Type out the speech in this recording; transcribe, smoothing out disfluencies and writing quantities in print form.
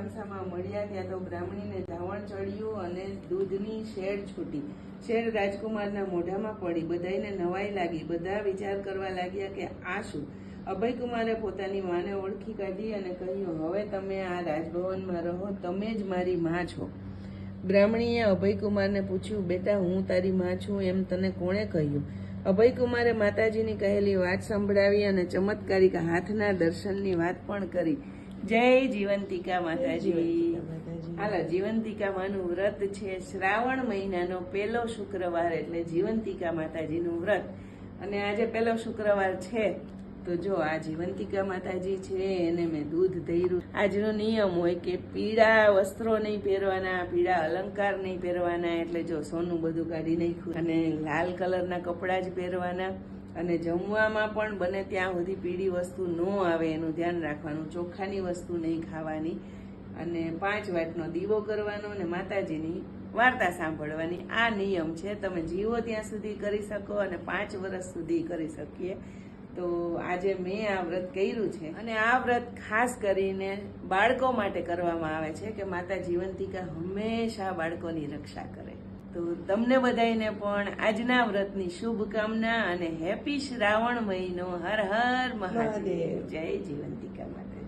સામસામા મળ્યા ત્યાં તો બ્રાહ્મણીને ધાવણ ચડ્યું અને દૂધની શેડ છૂટી. શેડ રાજકુમારના મોઢામાં પડી. બધાને નવાઈ લાગી. બધા વિચાર કરવા લાગ્યા કે આ શું. અભયકુમારે પોતાની માને ઓળખી કાઢી અને કહ્યું, હવે તમે આ રાજભવનમાં રહો, તમે જ મારી માં છો. બ્રાહ્મણીએ અભયકુમારને પૂછ્યું, બેટા હું તારી માં છું એમ તને કોણે કહ્યું? અભયકુમારે માતાજીની કહેલી વાત સંભળાવી અને ચમત્કારિક હાથના દર્શનની વાત પણ કરી. જય જીવંતિકા માતાજી. હાલો, જીવંતિકા માનું વ્રત છે. શ્રાવણ મહિનાનો પહેલો શુક્રવાર એટલે જીવંતિકા માતાજીનું વ્રત. અને આજે પહેલો શુક્રવાર છે તો જો આ જીવંતિકા માતાજી છે એને મેં દૂધ ધર્યું. આજનો નિયમ હોય કે પીળા વસ્ત્રો નહીં પહેરવાના, પીળા અલંકાર નહીં પહેરવાના, એટલે જો સોનું બધું કાઢી નાખ્યું, અને લાલ કલરના કપડાં જ પહેરવાના. અને જમવામાં પણ બને ત્યાં સુધી પીળી વસ્તુ ન આવે એનું ધ્યાન રાખવાનું. ચોખાની વસ્તુ નહીં ખાવાની. અને 5 વાટનો દીવો કરવાનો અને માતાજીની વાર્તા સાંભળવાની. આ નિયમ છે. તમે જીવો ત્યાં સુધી કરી શકો અને 5 વર્ષ સુધી કરી શકીએ. તો આજે મેં આ વ્રત કર્યું છે. અને આ વ્રત ખાસ કરીને બાળકો માટે કરવામાં આવે છે કે માતા જીવંતિકા હંમેશા બાળકોની રક્ષા કરે. તો તમને બધાને પણ આજના વ્રતની શુભકામના અને હેપી શ્રાવણ મહિનો. હર હર મહાદેવ. જય જીવંતિકા માતા.